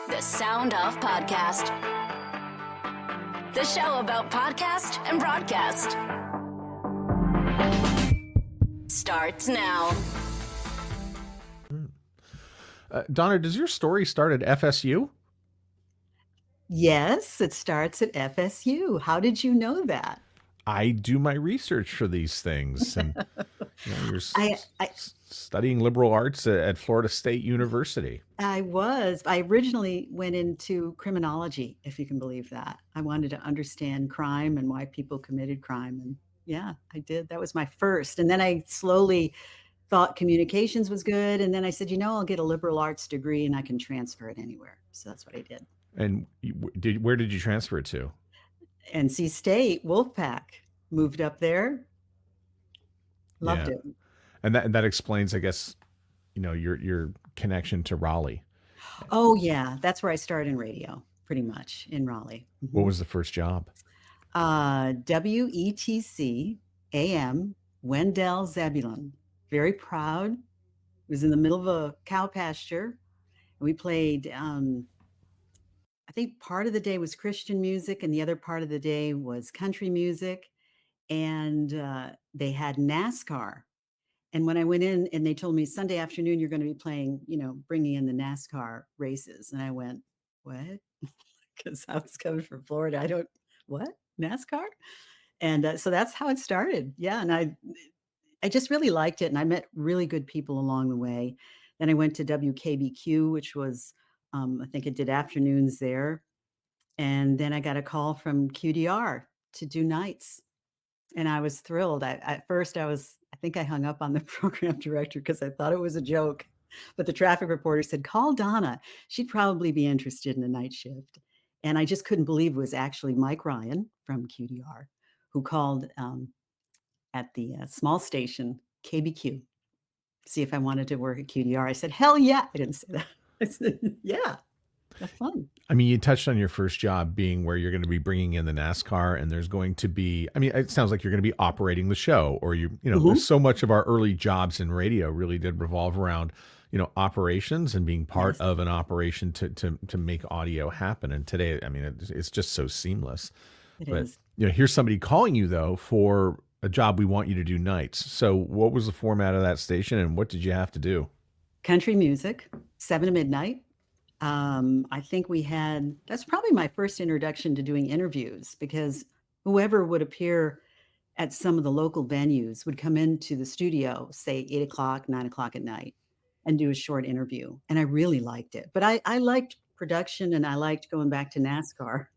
The Sound Off Podcast. The show about podcast and broadcast. Starts now. Donna, does your story start at FSU? Yes, it starts at FSU. How did you know that? I do my research for these things, and you're I studying liberal arts at Florida State University. I originally went into criminology, if you can believe that. I wanted to understand crime and why people committed crime. And yeah, I did. That was my first. And then I slowly thought communications was good. And then I said, I'll get a liberal arts degree and I can transfer it anywhere. So that's what I did. And where did you transfer it to? NC State, Wolfpack. Moved up there. Loved it. And that explains, I guess, your connection to Raleigh. Oh, yeah. That's where I started in radio, pretty much, in Raleigh. Mm-hmm. What was the first job? WETC AM, Wendell, Zebulon. Very proud. It was in the middle of a cow pasture. We played, I think part of the day was Christian music and the other part of the day was country music. And they had NASCAR. And when I went in and they told me Sunday afternoon, you're going to be playing, bringing in the NASCAR races. And I went, what? Because I was coming from Florida. What? NASCAR? And so that's how it started. Yeah. And I just really liked it. And I met really good people along the way. Then I went to WKBQ, which was, I think it did afternoons there. And then I got a call from QDR to do nights. And I was thrilled. At first I think I hung up on the program director because I thought it was a joke. But the traffic reporter said, call Donna. She'd probably be interested in a night shift. And I just couldn't believe it was actually Mike Ryan from QDR who called at the small station, KBQ, see if I wanted to work at QDR. I said, hell yeah. I didn't say that. I said, yeah. That's fun. I mean, you touched on your first job being where you're going to be bringing in the NASCAR and there's going to be, it sounds like you're going to be operating the show or Mm-hmm. so much of our early jobs in radio really did revolve around, operations and being part Yes. of an operation to make audio happen. And today, it's just so seamless. It But, is. here's somebody calling you though for a job we want you to do nights. So what was the format of that station and what did you have to do? Country music, 7 to midnight. I think that's probably my first introduction to doing interviews because whoever would appear at some of the local venues would come into the studio, say 8 o'clock, 9 o'clock at night and do a short interview. And I really liked it, but I liked production and I liked going back to NASCAR.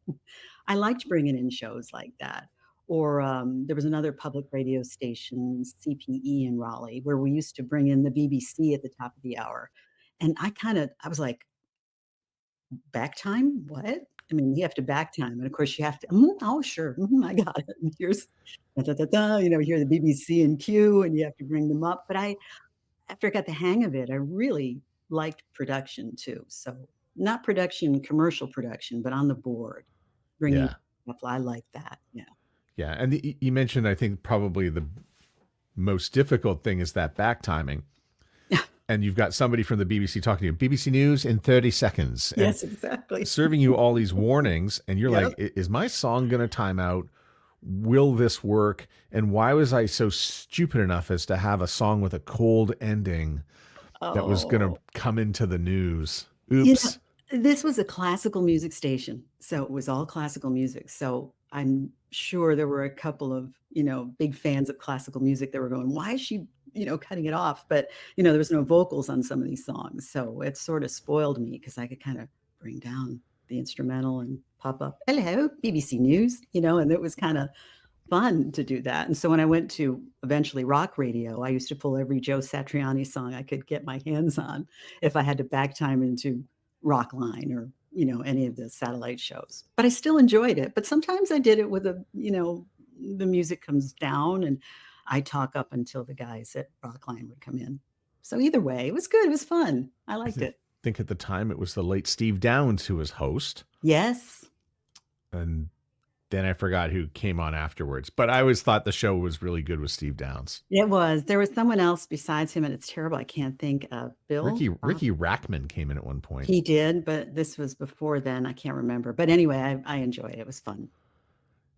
I liked bringing in shows like that. Or there was another public radio station, CPE in Raleigh, where we used to bring in the BBC at the top of the hour. And I was like, back time? What? You have to back time. And of course you have to, oh, sure. I got it. And here's, da, da, da, da, here the BBC and Q and you have to bring them up. But after I got the hang of it, I really liked production too. So not production, commercial production, but on the board, bringing up. I like that. Yeah. Yeah. And you mentioned, I think probably the most difficult thing is that back timing. And you've got somebody from the BBC talking to you, BBC News in 30 seconds. And yes, exactly. serving you all these warnings. And you're Yep. like, is my song going to time out? Will this work? And why was I so stupid enough as to have a song with a cold ending that was going to come into the news? Oops. This was a classical music station. So it was all classical music. So I'm sure there were a couple of, big fans of classical music that were going, why is she, cutting it off? But, there was no vocals on some of these songs. So it sort of spoiled me because I could kind of bring down the instrumental and pop up, hello, BBC News, and it was kind of fun to do that. And so when I went to eventually rock radio, I used to pull every Joe Satriani song I could get my hands on if I had to back time into Rockline or, any of the satellite shows. But I still enjoyed it. But sometimes I did it with the music comes down and I talk up until the guys at Rockline would come in. So either way, it was good. It was fun. I liked it. I think at the time it was the late Steve Downs who was host. Yes. And then I forgot who came on afterwards. But I always thought the show was really good with Steve Downs. It was. There was someone else besides him, and it's terrible. I can't think of Bill. Ricky Rackman came in at one point. He did, but this was before then. I can't remember. But anyway, I enjoyed it. It was fun.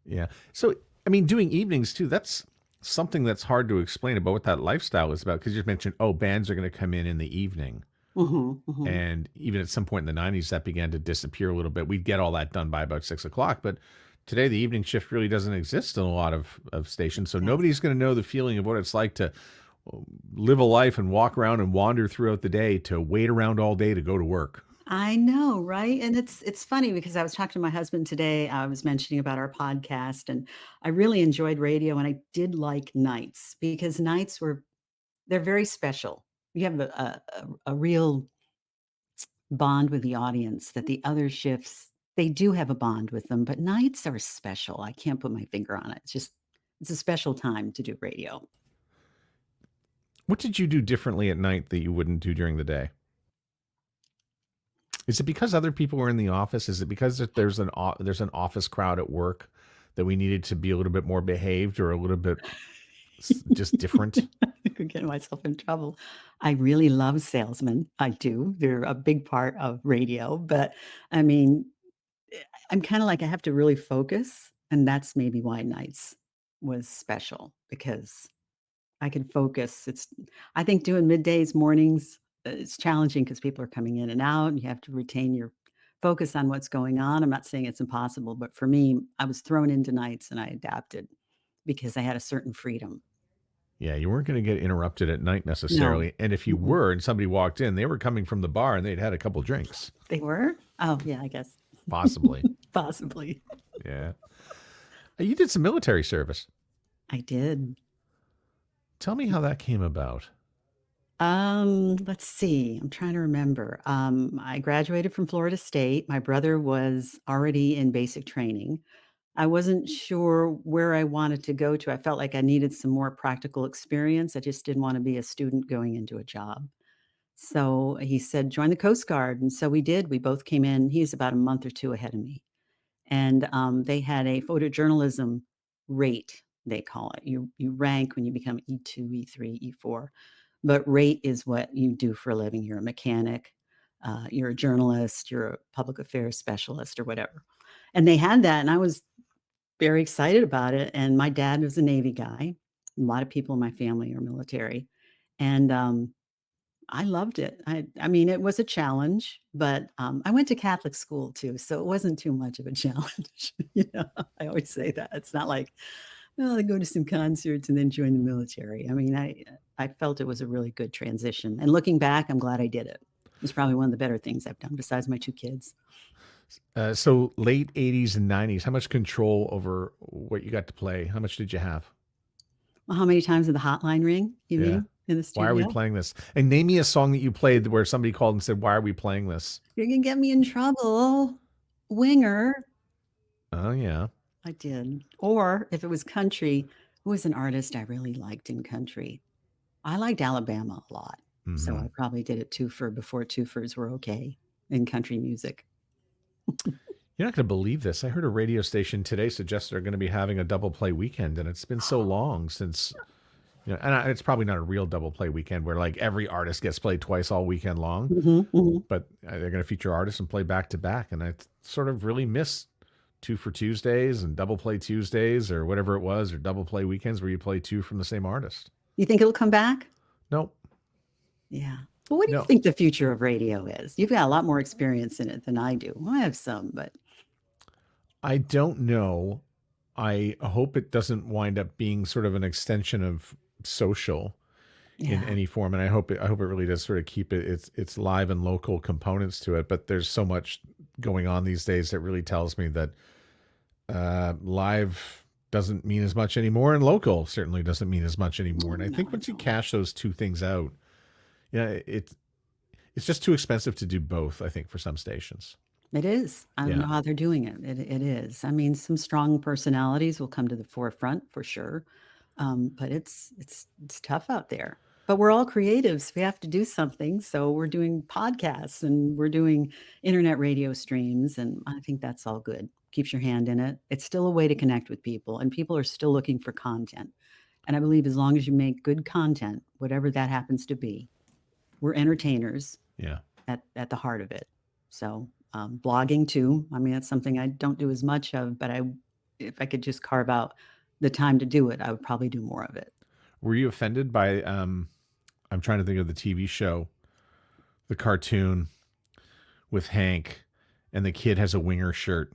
Yeah. So, I mean, doing evenings too, that's something that's hard to explain about what that lifestyle is about. Because you mentioned, bands are going to come in the evening. And even at some point in the 90s, that began to disappear a little bit. We'd get all that done by about 6 o'clock. But today, the evening shift really doesn't exist in a lot of stations. So nobody's going to know the feeling of what it's like to live a life and walk around and wander throughout the day, to wait around all day to go to work. I know, right? And it's funny because I was talking to my husband today. I was mentioning about our podcast, and I really enjoyed radio, and I did like nights because they're very special. You have a real bond with the audience that the other shifts, they do have a bond with them, but nights are special. I can't put my finger on it. It's a special time to do radio. What did you do differently at night that you wouldn't do during the day? Is it because other people were in the office? Is it because there's an office crowd at work that we needed to be a little bit more behaved or a little bit just different? I could get myself in trouble. I really love salesmen. I do. They're a big part of radio. But I mean, I'm kind of like, I have to really focus. And that's maybe why nights was special, because I can focus. I think doing middays, mornings, it's challenging because people are coming in and out, and you have to retain your focus on what's going on. I'm not saying it's impossible, but for me, I was thrown into nights and I adapted because I had a certain freedom. Yeah, you weren't going to get interrupted at night necessarily. No. And if you were and somebody walked in, they were coming from the bar and they'd had a couple drinks. They were? Oh, yeah, I guess. Possibly. Possibly. Yeah. You did some military service. I did. Tell me how that came about. Let's see. I'm trying to remember. I graduated from Florida State. My brother was already in basic training. I wasn't sure where I wanted to go to. I felt like I needed some more practical experience. I just didn't want to be a student going into a job. So he said, join the Coast Guard. And so we did. We both came in. He was about a month or two ahead of me. And they had a photojournalism rate, they call it. You rank when you become E2, E3, E4. But rate is what you do for a living. You're a mechanic, you're a journalist, you're a public affairs specialist or whatever. And they had that. And I was very excited about it. And my dad was a Navy guy. A lot of people in my family are military. And I loved it. I mean, it was a challenge, but I went to Catholic school too, so it wasn't too much of a challenge. I always say that. It's not like, well, I go to some concerts and then join the military. I mean, I felt it was a really good transition. And looking back, I'm glad I did it. It was probably one of the better things I've done besides my two kids. So late 80s and 90s, how much control over what you got to play? How much did you have? Well, how many times did the hotline ring, you mean, in the studio? Why are we playing this? And name me a song that you played where somebody called and said, why are we playing this? You're going to get me in trouble. Winger. Oh, yeah. I did. Or if it was country, who was an artist I really liked in country? I liked Alabama a lot. So I probably did it twofer before twofers were okay in country music. You're not going to believe this. I heard a radio station today suggest they're going to be having a double play weekend, and it's been so long since, and it's probably not a real double play weekend where like every artist gets played twice all weekend long, but they're going to feature artists and play back to back. And I sort of really miss 2 for Tuesdays and double play Tuesdays or whatever it was, or double play weekends where you play two from the same artist. You think it'll come back? Nope. Yeah. Well, what do you think the future of radio is? You've got a lot more experience in it than I do. Well, I have some, but I don't know. I hope it doesn't wind up being sort of an extension of social in any form, and I hope it really does sort of keep its live and local components to it. But there's so much going on these days that really tells me that live doesn't mean as much anymore, and local certainly doesn't mean as much anymore. And I think once you cash those two things out, it's just too expensive to do both, I think, for some stations. it is. I don't know how they're doing it. It is. I mean, some strong personalities will come to the forefront for sure. But it's tough out there. But we're all creatives. We have to do something. So we're doing podcasts and we're doing internet radio streams. And I think that's all good. keeps your hand in it. It's still a way to connect with people, and people are still looking for content. And I believe as long as you make good content, whatever that happens to be, we're entertainers. Yeah. At the heart of it. So blogging too. I mean, that's something I don't do as much of, but if I could just carve out the time to do it, I would probably do more of it. Were you offended by, I'm trying to think of the TV show, the cartoon with Hank, and the kid has a winger shirt.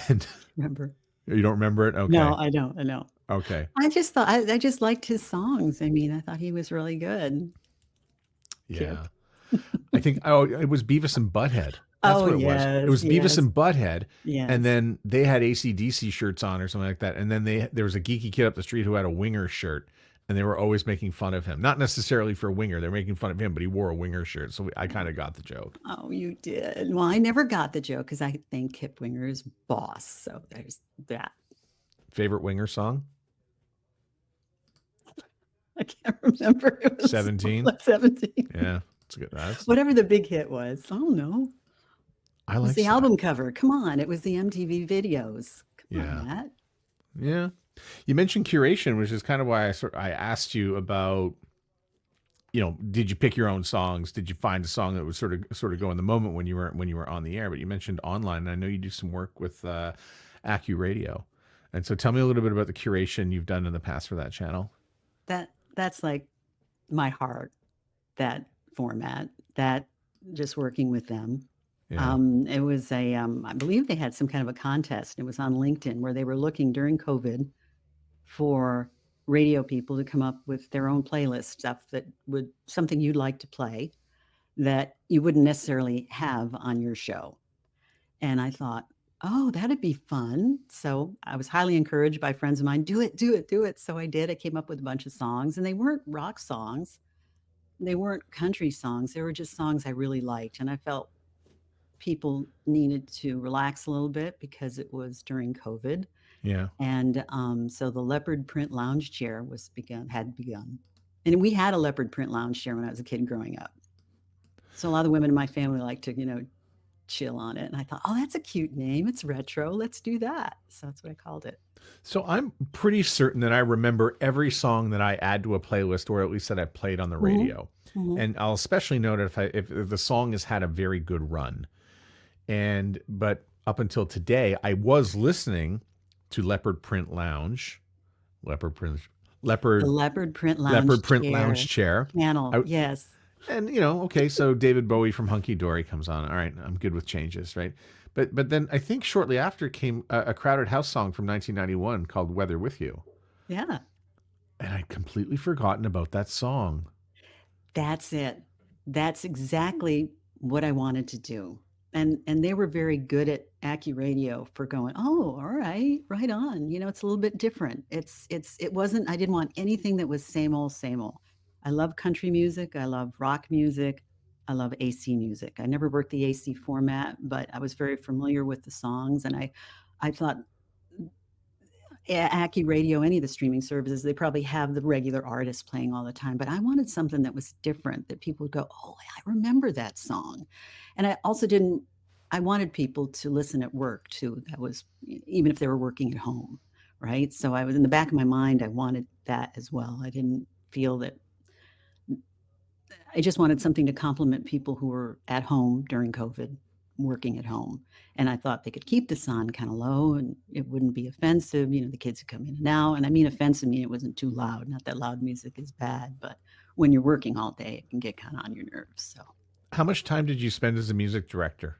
And Remember? You don't remember it? Okay. No, I don't. I know. Okay. I just thought, I just liked his songs. I mean, I thought he was really good. Yeah. I think, it was Beavis and Butthead. That's what it was. It was Beavis and Butthead. Yes. And then they had AC/DC shirts on or something like that. And then there was a geeky kid up the street who had a winger shirt, and they were always making fun of him. Not necessarily for a winger. They're making fun of him, but he wore a winger shirt. So I kind of got the joke. Oh, you did. Well, I never got the joke because I think Kip Winger is boss. So there's that. Favorite winger song? I can't remember. It was 17? 17. Yeah. That's good. Whatever the big hit was. Oh, no. I It was like the album cover. Come on. It was the MTV videos. Come on, Matt. Yeah. You mentioned curation, which is kind of why I asked you about, did you pick your own songs? Did you find a song that would sort of go in the moment when you were on the air? But you mentioned online, and I know you do some work with AccuRadio. And so tell me a little bit about the curation you've done in the past for that channel. That's like my heart, that format, that just working with them. Yeah. It was I believe they had some kind of a contest. And it was on LinkedIn where they were looking during COVID for radio people to come up with their own playlist stuff something you'd like to play that you wouldn't necessarily have on your show. And I thought, oh, that'd be fun. So I was highly encouraged by friends of mine, do it, do it, do it. So I did. I came up with a bunch of songs, and they weren't rock songs. They weren't country songs. They were just songs I really liked. And I felt people needed to relax a little bit because it was during COVID. Yeah. And so the Leopard Print Lounge Chair had begun. And we had a Leopard Print Lounge Chair when I was a kid growing up. So a lot of the women in my family like to, chill on it. And I thought, oh, that's a cute name. It's retro. Let's do that. So that's what I called it. So I'm pretty certain that I remember every song that I add to a playlist, or at least that I played on the radio. Mm-hmm. And I'll especially note if the song has had a very good run. But up until today, I was listening to Leopard Print Lounge, The Leopard Print Lounge Chair. Channel. Yes. And, okay, so David Bowie from Hunky Dory comes on. All right, I'm good with changes, right? But then I think shortly after came a Crowded House song from 1991 called Weather With You. Yeah. And I'd completely forgotten about that song. That's it. That's exactly what I wanted to do. And they were very good at AccuRadio for going, oh, all right, right on. It's a little bit different. I didn't want anything that was same old, same old. I love country music. I love rock music. I love AC music. I never worked the AC format, but I was very familiar with the songs. And I thought AccuRadio, any of the streaming services, they probably have the regular artists playing all the time. But I wanted something that was different, that people would go, oh, I remember that song. And I also I wanted people to listen at work too. That was, even if they were working at home, right? So I was in the back of my mind, I wanted that as well. I didn't feel that. I just wanted something to complement people who were at home during COVID, working at home. And I thought they could keep the sound kind of low and it wouldn't be offensive. The kids would come in and out. And I mean offensive, it wasn't too loud. Not that loud music is bad, but when you're working all day, it can get kind of on your nerves. So, how much time did you spend as a music director?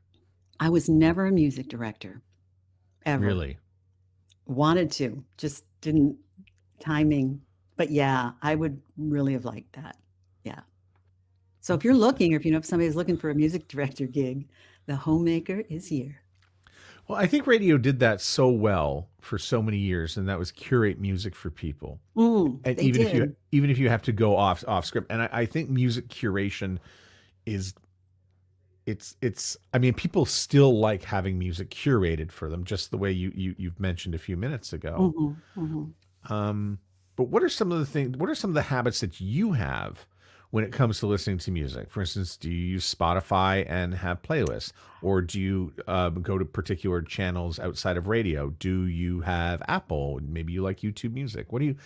I was never a music director, ever. Really? Wanted to, just didn't, timing. But yeah, I would really have liked that. Yeah. So if you're looking, or if somebody's looking for a music director gig, the homemaker is here. Well, I think radio did that so well for so many years, and that was curate music for people. And even if you have to go off script, and I think music curation is people still like having music curated for them, just the way you've mentioned a few minutes ago. Mm-hmm, mm-hmm. But what are some of the habits that you have when it comes to listening to music? For instance, do you use Spotify and have playlists, or do you go to particular channels outside of radio? Do you have Apple? Maybe you like YouTube Music. How do you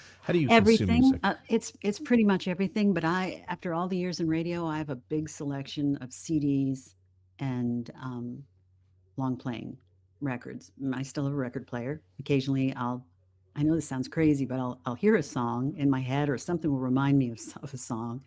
consume Everything. music? It's pretty much everything. But after all the years in radio, I have a big selection of CDs and long playing records. I still have a record player. Occasionally, I know this sounds crazy, but I'll hear a song in my head, or something will remind me of a song,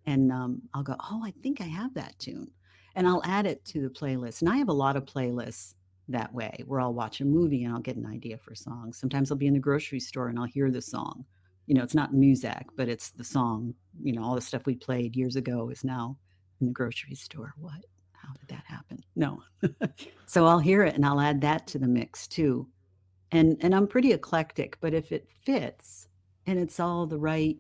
and I'll go, oh, I think I have that tune, and I'll add it to the playlist. And I have a lot of playlists that way, where I'll watch a movie and I'll get an idea for songs. Sometimes I'll be in the grocery store and I'll hear the song. It's not music, but it's the song. All the stuff we played years ago is now in the grocery store. What? How did that happen? No. So I'll hear it and I'll add that to the mix too. And I'm pretty eclectic, but if it fits and it's all the right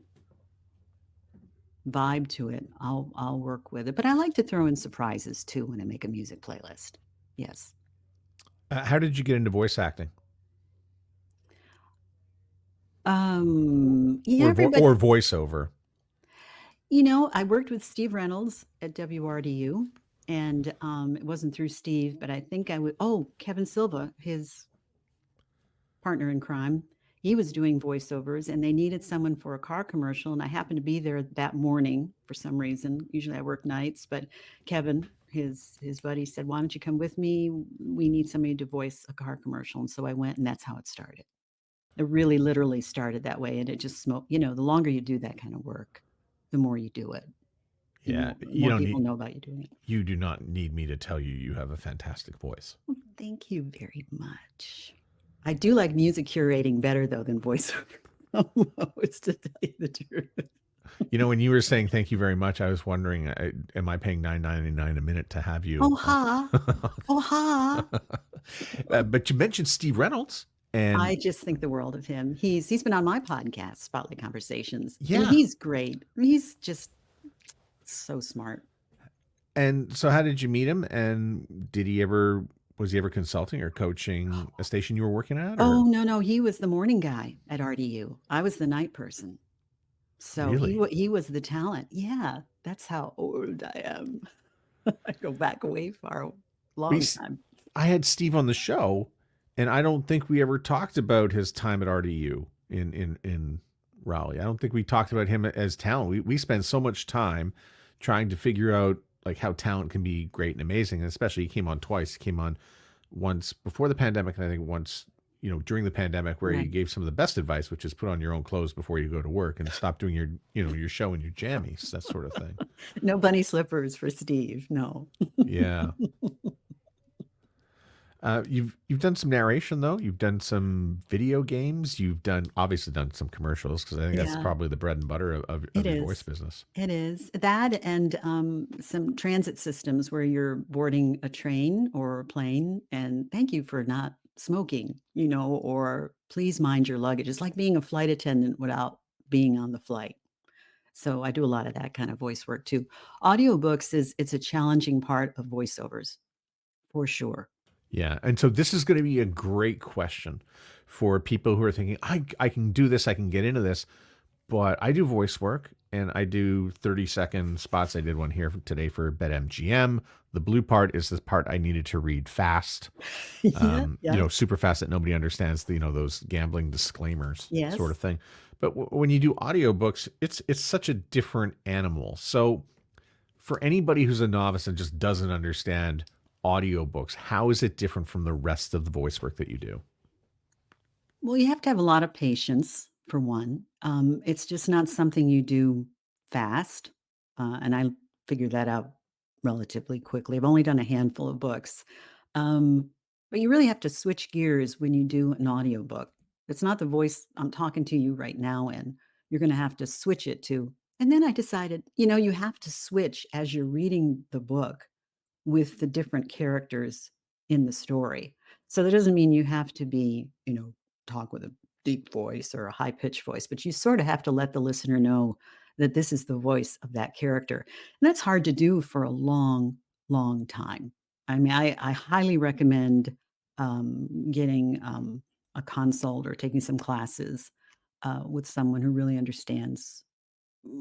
vibe to it, I'll work with it. But I like to throw in surprises too when I make a music playlist. Yes. How did you get into voice acting Yeah, or voiceover? I worked with Steve Reynolds at WRDU, and it wasn't through Steve, but I think Kevin Silva, his partner in crime, he was doing voiceovers, and they needed someone for a car commercial, and I happened to be there that morning for some reason. Usually I work nights, but Kevin, his buddy, said, why don't you come with me? We need somebody to voice a car commercial. And so I went, and that's how it started. It really literally started that way, and it just smoked. The longer you do that kind of work, the more you do it. Yeah, The more people know about you doing it. You do not need me to tell you you have a fantastic voice. Well, thank you very much. I do like music curating better, though, than voiceover. Almost, to tell you the truth. When you were saying thank you very much, I was wondering, am I paying $9.99 a minute to have you? Oh ha! Oh ha! But you mentioned Steve Reynolds, and I just think the world of him. He's been on my podcast, Spotlight Conversations. Yeah, and he's great. He's just so smart. And so, how did you meet him? And was he ever consulting or coaching a station you were working at? Oh, no. He was the morning guy at RDU. I was the night person. So Really? he was the talent. Yeah, that's how old I am. I go back way far, long time. I had Steve on the show, and I don't think we ever talked about his time at RDU in Raleigh. I don't think we talked about him as talent. We spend so much time trying to figure out like how talent can be great and amazing. And especially he came on twice. He came on once before the pandemic, and I think once, during the pandemic, where he gave some of the best advice, which is put on your own clothes before you go to work and stop doing your show in your jammies, that sort of thing. No bunny slippers for Steve. No. Yeah. You've done some narration, though. You've done some video games. You've obviously done some commercials, because I think that's probably the bread and butter of your voice business. It is that, and some transit systems where you're boarding a train or a plane, and thank you for not smoking, or please mind your luggage. It's like being a flight attendant without being on the flight. So I do a lot of that kind of voice work too. Audiobooks it's a challenging part of voiceovers, for sure. Yeah. And so this is going to be a great question for people who are thinking, I can do this, I can get into this, but I do voice work and I do 30-second spots. I did one here today for BetMGM. The blue part is the part I needed to read fast, super fast that nobody understands, those gambling disclaimers, sort of thing. But when you do audiobooks, it's such a different animal. So for anybody who's a novice and just doesn't understand audiobooks, how is it different from the rest of the voice work that you do? Well, you have to have a lot of patience, for one. It's just not something you do fast. And I figured that out relatively quickly. I've only done a handful of books. But you really have to switch gears when you do an audiobook. It's not the voice I'm talking to you right now in. You're going to have to switch it to. And then I decided, you have to switch as you're reading the book with the different characters in the story. So that doesn't mean you have to be, talk with a deep voice or a high pitched voice, but you sort of have to let the listener know that this is the voice of that character. And that's hard to do for a long, long time. I mean, I highly recommend getting a consult or taking some classes with someone who really understands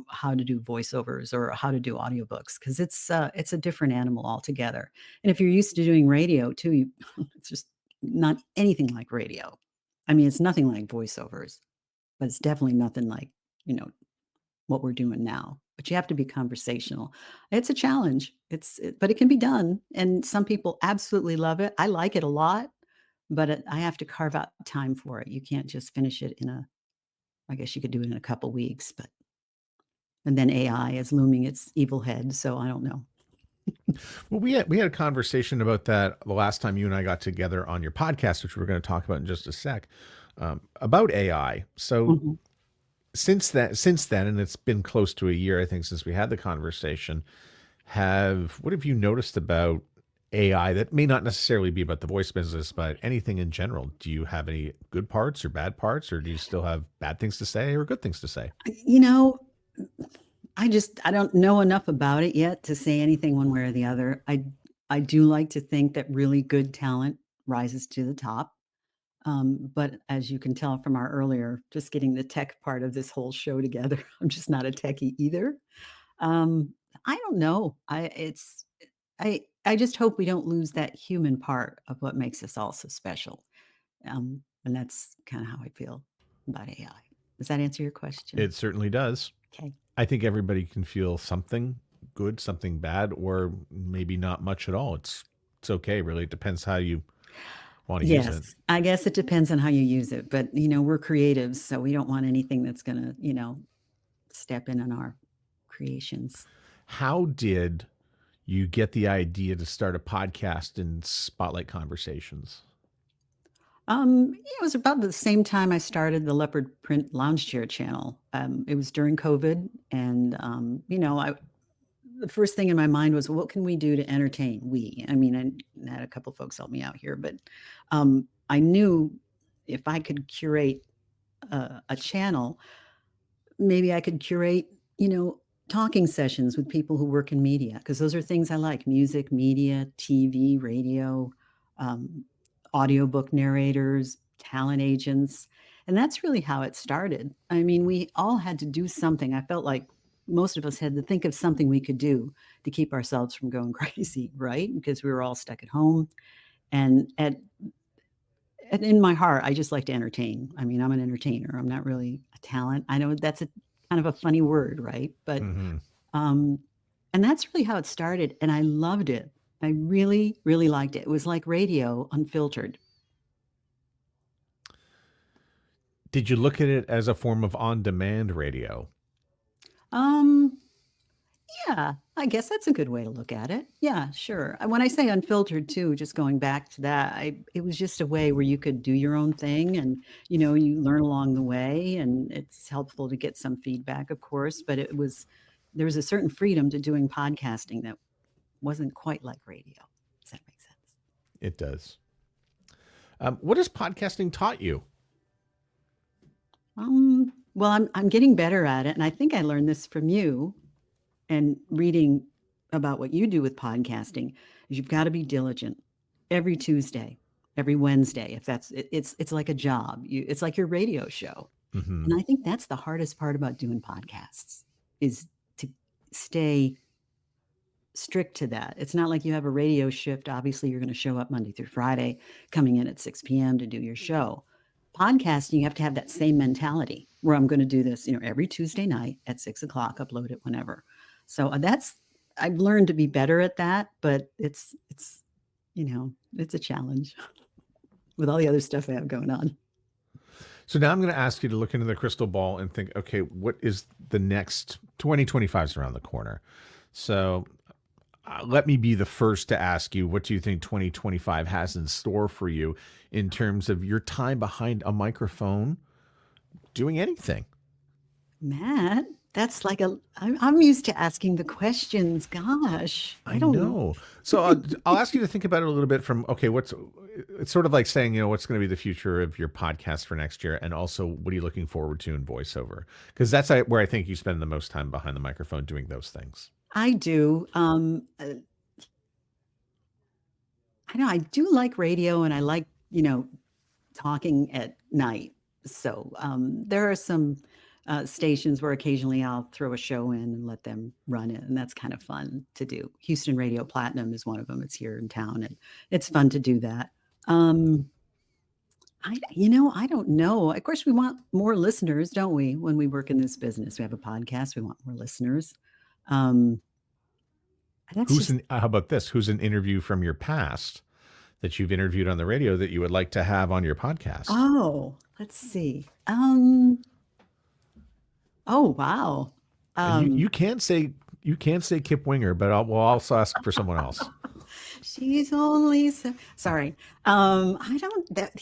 how to do voiceovers or how to do audiobooks, because it's a different animal altogether. And if you're used to doing radio too, it's just not anything like radio. I mean, it's nothing like voiceovers, but it's definitely nothing like, you know, what we're doing now. But you have to be conversational. It's a challenge. But it can be done. And some people absolutely love it. I like it a lot, but I have to carve out time for it. You can't just finish it I guess you could do it in a couple weeks, but and then AI is looming its evil head. So I don't know. Well, we had a conversation about that the last time you and I got together on your podcast, which we're going to talk about in just a sec, about AI. So Mhm. since then, and it's been close to a year, I think, since we had the conversation. What have you noticed about AI that may not necessarily be about the voice business, but anything in general? Do you have any good parts or bad parts, or do you still have bad things to say or good things to say? You know, I don't know enough about it yet to say anything one way or the other. I do like to think that really good talent rises to the top. But as you can tell from our earlier, just getting the tech part of this whole show together, I'm just not a techie either. Um, I don't know. I just hope we don't lose that human part of what makes us all so special. And that's kind of how I feel about AI. Does that answer your question? It certainly does. Okay. I think everybody can feel something good, something bad, or maybe not much at all. It's okay, really. It depends how you want to use Yes, it. I guess it depends on how you use it, but, we're creatives, so we don't want anything that's gonna, step in on our creations. How did you get the idea to start a podcast and spotlight conversations? It was about the same time I started the Leopard Print Lounge Chair channel. It was during COVID, and, the first thing in my mind was, "What can we do to entertain?" I mean, I had a couple folks help me out here, but, I knew if I could curate a channel, maybe I could curate, talking sessions with people who work in media, because those are things I like: music, media, TV, radio, um, audiobook narrators, talent agents. And that's really how it started. I mean, we all had to do something. I felt like most of us had to think of something we could do to keep ourselves from going crazy, right? Because we were all stuck at home. And and in my heart, I just like to entertain. I mean, I'm an entertainer. I'm not really a talent. I know that's a kind of a funny word, right? But Hmm. um, and that's really how it started, and I loved it. I really, really liked it. It was like radio unfiltered. Did you look at it as a form of on-demand radio? Um, yeah, I guess that's a good way to look at it. Yeah, sure. And when I say unfiltered too, just going back to that, it was just a way where you could do your own thing, and you learn along the way, and it's helpful to get some feedback, of course, but there was a certain freedom to doing podcasting that wasn't quite like radio. Does that make sense? It does. What has podcasting taught you? Well, I'm getting better at it, and I think I learned this from you and reading about what you do with podcasting. Is you've got to be diligent every Tuesday, every Wednesday. If it's like a job. It's like your radio show, Hmm. and I think that's the hardest part about doing podcasts is to stay strict to that. It's not like you have a radio shift. Obviously, you're going to show up Monday through Friday, coming in at 6 p.m. to do your show. Podcasting, you have to have that same mentality where I'm going to do this, every Tuesday night at 6 o'clock, upload it whenever. So I've learned to be better at that, but it's a challenge with all the other stuff I have going on. So now I'm going to ask you to look into the crystal ball and think, okay, what is the next 2025 is around the corner. So let me be the first to ask you, what do you think 2025 has in store for you in terms of your time behind a microphone doing anything? Matt, that's like I'm used to asking the questions. Gosh, I I don't. know. So I'll ask you to think about it a little bit from, okay, it's sort of like saying, what's going to be the future of your podcast for next year? And also, what are you looking forward to in voiceover? Because that's where I think you spend the most time behind the microphone doing those things. I do. I know I do like radio, and I like, talking at night. So there are some stations where occasionally I'll throw a show in and let them run it. And that's kind of fun to do. Houston Radio Platinum is one of them. It's here in town, and it's fun to do that. I don't know. Of course, we want more listeners, don't we? When we work in this business, we have a podcast. We want more listeners. How about this? Who's an interview from your past that you've interviewed on the radio that you would like to have on your podcast? Oh, let's see. Oh, wow. You can't say Kip Winger, but we'll also ask for someone else. She's only sorry. I bet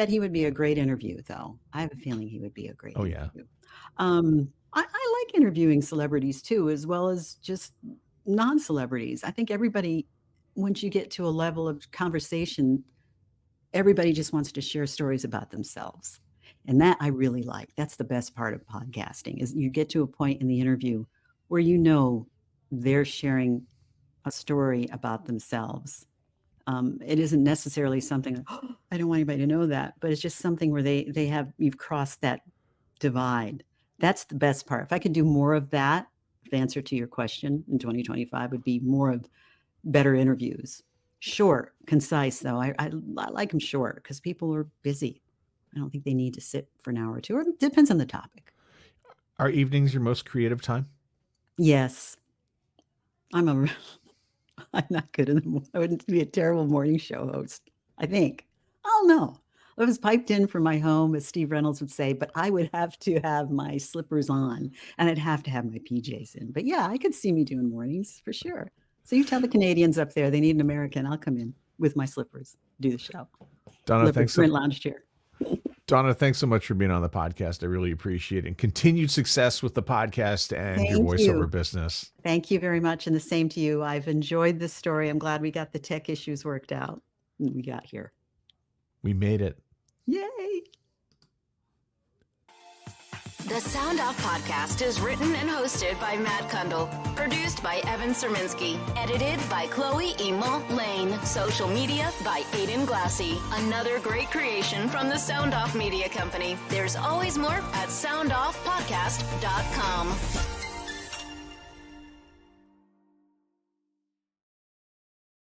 he would be a great interview, though. I have a feeling he would be a great interview. I like interviewing celebrities too, as well as just non-celebrities. I think everybody, once you get to a level of conversation, everybody just wants to share stories about themselves. And that I really like. That's the best part of podcasting, is you get to a point in the interview where they're sharing a story about themselves. It isn't necessarily something like, oh, I don't want anybody to know that, but it's just something where you've crossed that divide. That's the best part. If I could do more of that, the answer to your question in 2025 would be more of better interviews. Short, concise, though. I like them short because people are busy. I don't think they need to sit for an hour or two, or it depends on the topic. Are evenings your most creative time? Yes. I'm not good in the morning. I wouldn't be a terrible morning show host, I think. I don't know. I was piped in from my home, as Steve Reynolds would say, but I would have to have my slippers on and I'd have to have my PJs in. But yeah, I could see me doing mornings for sure. So you tell the Canadians up there they need an American. I'll come in with my slippers, do the show. Donna, Leopard Print Lounge Chair. Donna, thanks so much for being on the podcast. I really appreciate it. And continued success with the podcast and your voiceover business. Thank you very much. And the same to you. I've enjoyed this story. I'm glad we got the tech issues worked out and we got here. We made it. Yay. The Sound Off Podcast is written and hosted by Matt Kundle. Produced by Evan Serminski. Edited by Chloe E. Lane. Social media by Aiden Glassy. Another great creation from the Sound Off Media Company. There's always more at soundoffpodcast.com.